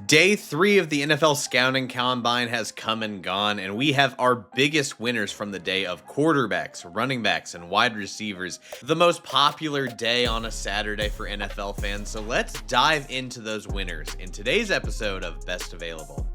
Day 3 of the NFL Scouting Combine has come and gone, and we have our biggest winners from the day of quarterbacks, running backs, and wide receivers. The most popular day on a Saturday for NFL fans, so let's dive into those winners in today's episode of Best Available.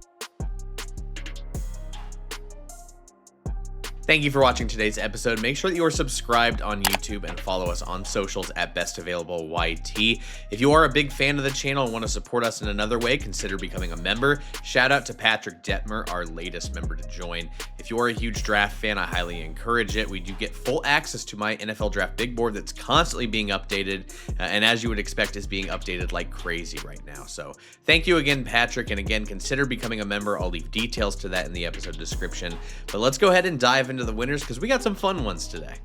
Thank you for watching today's episode. Make sure that you are subscribed on YouTube and follow us on socials at BestAvailableYT. If you are a big fan of the channel and want to support us in another way, consider becoming a member. Shout out to Patrick Detmer, our latest member to join. If you are a huge draft fan, I highly encourage it. We do get full access to my NFL Draft Big Board that's constantly being updated, and as you would expect, is being updated like crazy right now. So thank you again, Patrick, and again, consider becoming a member. I'll leave details to that in the episode description. But let's go ahead and dive into the winners because we got some fun ones today.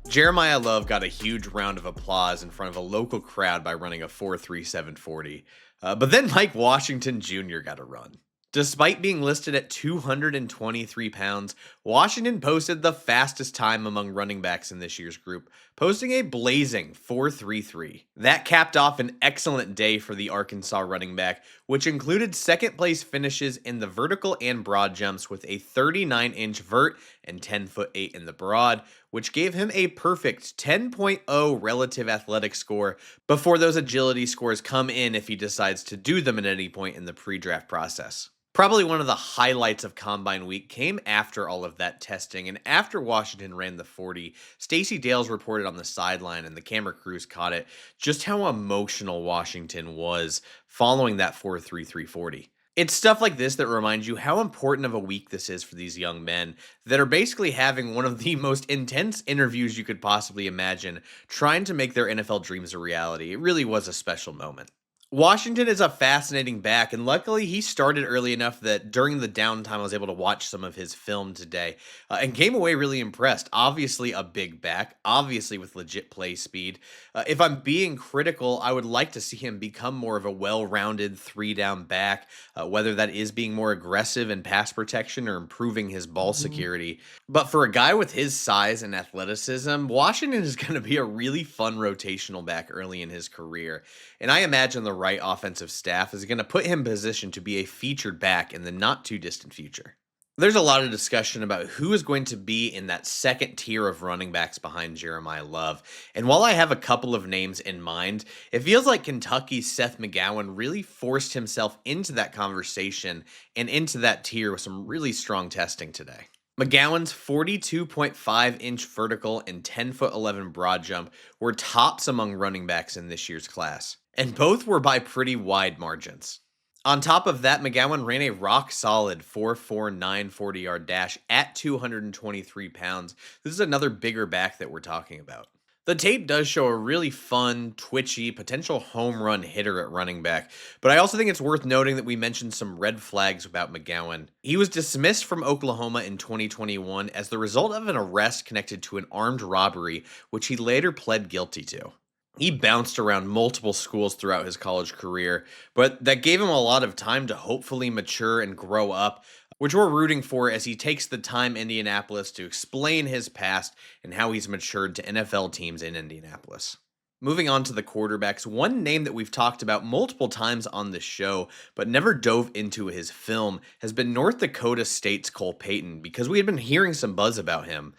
Jeremiah Love got a huge round of applause in front of a local crowd by running a 4.37 40. But then Mike Washington Jr. got a run. Despite being listed at 223 pounds, Washington posted the fastest time among running backs in this year's group, posting a blazing 4.33. That capped off an excellent day for the Arkansas running back, which included second place finishes in the vertical and broad jumps with a 39-inch vert and 10'8" in the broad, which gave him a perfect 10.0 relative athletic score before those agility scores come in if he decides to do them at any point in the pre-draft process. Probably one of the highlights of Combine Week came after all of that testing, and after Washington ran the 40, Stacey Dales reported on the sideline, and the camera crews caught it, just how emotional Washington was following that 4.33 40. It's stuff like this that reminds you how important of a week this is for these young men that are basically having one of the most intense interviews you could possibly imagine, trying to make their NFL dreams a reality. It really was a special moment. Washington is a fascinating back, and luckily he started early enough that during the downtime I was able to watch some of his film today and came away really impressed. Obviously a big back, obviously with legit play speed. If I'm being critical, I would like to see him become more of a well-rounded three-down back, whether that is being more aggressive in pass protection or improving his ball security. But for a guy with his size and athleticism, Washington is going to be a really fun rotational back early in his career, and I imagine the right offensive staff is going to put him in position to be a featured back in the not too distant future. There's a lot of discussion about who is going to be in that second tier of running backs behind Jeremiah Love. And while I have a couple of names in mind, it feels like Kentucky's Seth McGawan really forced himself into that conversation and into that tier with some really strong testing today. McGowan's 42.5-inch vertical and 10'11" broad jump were tops among running backs in this year's class, and both were by pretty wide margins. On top of that, McGawan ran a rock-solid 4.49 40-yard dash at 223 pounds. This is another bigger back that we're talking about. The tape does show a really fun, twitchy, potential home run hitter at running back, but I also think it's worth noting that we mentioned some red flags about McGawan. He was dismissed from Oklahoma in 2021 as the result of an arrest connected to an armed robbery, which he later pled guilty to. He bounced around multiple schools throughout his college career, but that gave him a lot of time to hopefully mature and grow up, which we're rooting for as he takes the time in Indianapolis to explain his past and how he's matured to NFL teams in Indianapolis. Moving on to the quarterbacks, one name that we've talked about multiple times on this show, but never dove into his film, has been North Dakota State's Cole Payton, because we had been hearing some buzz about him.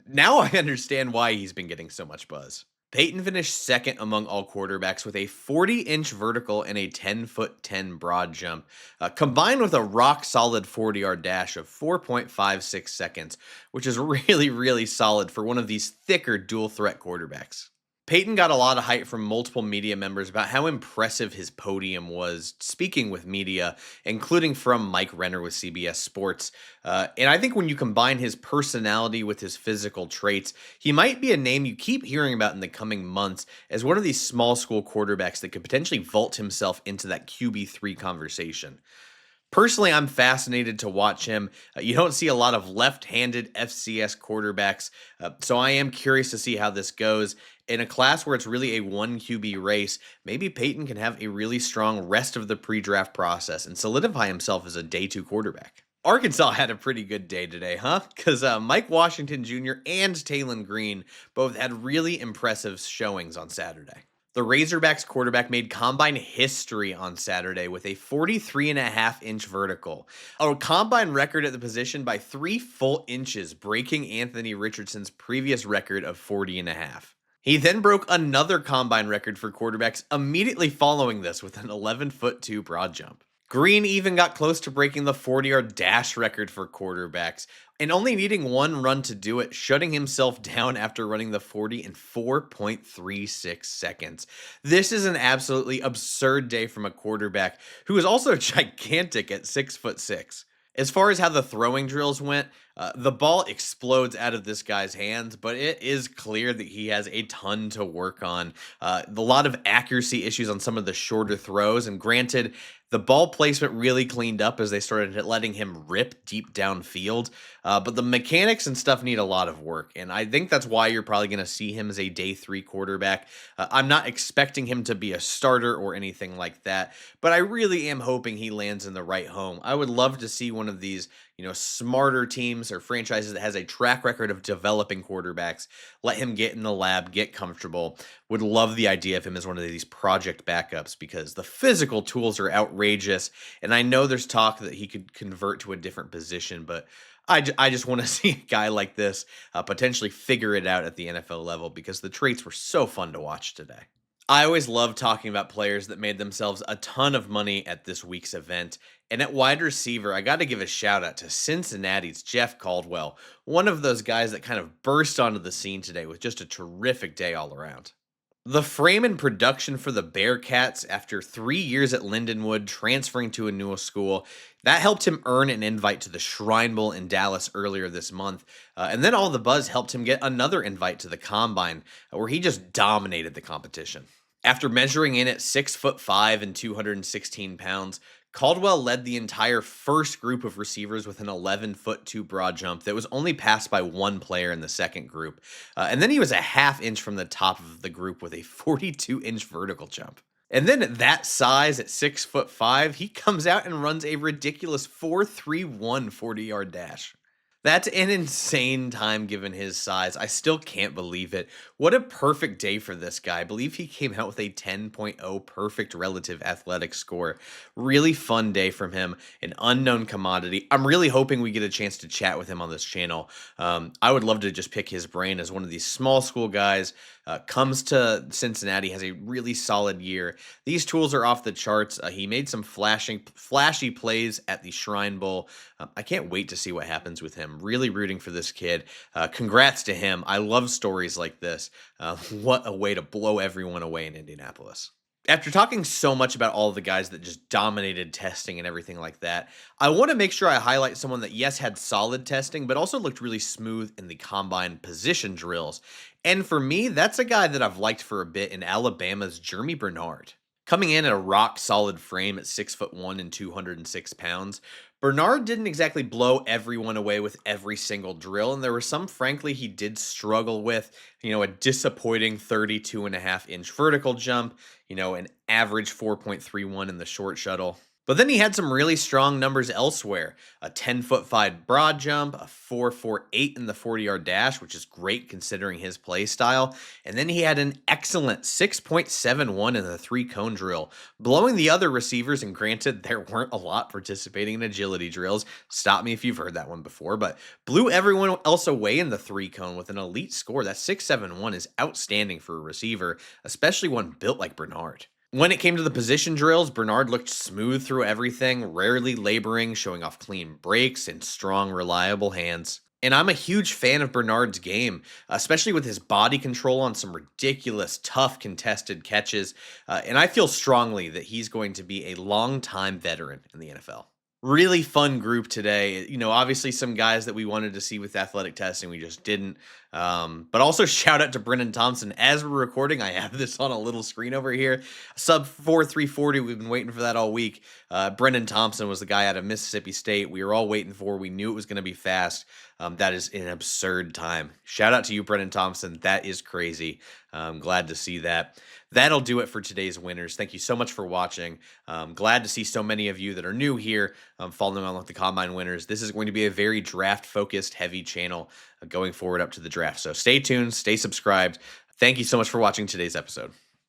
Now I understand why he's been getting so much buzz. Payton finished second among all quarterbacks with a 40-inch vertical and a 10'10" broad jump, combined with a rock-solid 40-yard dash of 4.56 seconds, which is really, really solid for one of these thicker dual-threat quarterbacks. Payton got a lot of hype from multiple media members about how impressive his podium was, speaking with media, including from Mike Renner with CBS Sports. And I think when you combine his personality with his physical traits, he might be a name you keep hearing about in the coming months as one of these small school quarterbacks that could potentially vault himself into that QB3 conversation. Personally, I'm fascinated to watch him. You don't see a lot of left-handed FCS quarterbacks, so I am curious to see how this goes. In a class where it's really a one QB race, maybe Payton can have a really strong rest of the pre-draft process and solidify himself as a day 2 quarterback. Arkansas had a pretty good day today, huh? Because Mike Washington Jr. and Taylen Green both had really impressive showings on Saturday. The Razorbacks quarterback made combine history on Saturday with a 43.5-inch vertical, a combine record at the position by 3 full inches, breaking Anthony Richardson's previous record of 40.5. He then broke another combine record for quarterbacks immediately following this with an 11'2" broad jump. Green even got close to breaking the 40-yard dash record for quarterbacks, and only needing one run to do it, shutting himself down after running the 40 in 4.36 seconds. This is an absolutely absurd day from a quarterback who is also gigantic at 6'6". As far as how the throwing drills went, the ball explodes out of this guy's hands, but it is clear that he has a ton to work on. A lot of accuracy issues on some of the shorter throws, and granted, the ball placement really cleaned up as they started letting him rip deep downfield, but the mechanics and stuff need a lot of work, and I think that's why you're probably going to see him as a day 3 quarterback. I'm not expecting him to be a starter or anything like that, but I really am hoping he lands in the right home. I would love to see one of these, smarter teams or franchises that has a track record of developing quarterbacks. Let him get in the lab, get comfortable. Would love the idea of him as one of these project backups because the physical tools are outrageous. And I know there's talk that he could convert to a different position, but I just want to see a guy like this potentially figure it out at the NFL level because the traits were so fun to watch today. I always love talking about players that made themselves a ton of money at this week's event. And at wide receiver, I got to give a shout out to Cincinnati's Jeff Caldwell, one of those guys that kind of burst onto the scene today with just a terrific day all around. The frame and production for the Bearcats after 3 years at Lindenwood, transferring to a new school, that helped him earn an invite to the Shrine Bowl in Dallas earlier this month. And then all the buzz helped him get another invite to the Combine, where he just dominated the competition. After measuring in at 6'5" and 216 pounds, Caldwell led the entire first group of receivers with an 11'2" broad jump that was only passed by one player in the second group. And then he was a half inch from the top of the group with a 42-inch vertical jump. And then at that size, at 6'5", he comes out and runs a ridiculous 4.31 40-yard dash. That's an insane time given his size. I still can't believe it. What a perfect day for this guy. I believe he came out with a 10.0 perfect relative athletic score. Really fun day from him. An unknown commodity. I'm really hoping we get a chance to chat with him on this channel. I would love to just pick his brain as one of these small school guys. Comes to Cincinnati, has a really solid year. These tools are off the charts. He made some flashy plays at the Shrine Bowl. I can't wait to see what happens with him. Really rooting for this kid. Congrats to him. I love stories like this. What a way to blow everyone away in Indianapolis. After talking so much about all of the guys that just dominated testing and everything like that, I want to make sure I highlight someone that, yes, had solid testing, but also looked really smooth in the combine position drills. And for me, that's a guy that I've liked for a bit in Alabama's Germie Bernard. Coming in at a rock-solid frame at 6'1" and 206 pounds, Bernard didn't exactly blow everyone away with every single drill, and there were some, frankly, he did struggle with. A disappointing 32.5-inch vertical jump, an average 4.31 in the short shuttle. But then he had some really strong numbers elsewhere. A 10'5" broad jump, a 4.48 in the 40-yard dash, which is great considering his play style. And then he had an excellent 6.71 in the 3-cone drill, blowing the other receivers, and granted, there weren't a lot participating in agility drills. Stop me if you've heard that one before, but blew everyone else away in the 3-cone with an elite score. That 6.71 is outstanding for a receiver, especially one built like Bernard. When it came to the position drills, Bernard looked smooth through everything, rarely laboring, showing off clean breaks and strong, reliable hands. And I'm a huge fan of Bernard's game, especially with his body control on some ridiculous, tough, contested catches. And I feel strongly that he's going to be a long-time veteran in the NFL. Really fun group today. Obviously some guys that we wanted to see with athletic testing, we just didn't. But also shout out to Brendan Thompson. As we're recording, I have this on a little screen over here. Sub 4.340. We've been waiting for that all week. Brendan Thompson was the guy out of Mississippi State we were all waiting for. We knew it was going to be fast. That is an absurd time. Shout out to you, Brendan Thompson. That is crazy. I'm glad to see that. That'll do it for today's winners. Thank you so much for watching. Glad to see so many of you that are new here following along with the Combine winners. This is going to be a very draft-focused, heavy channel going forward up to the draft. So stay tuned, stay subscribed. Thank you so much for watching today's episode.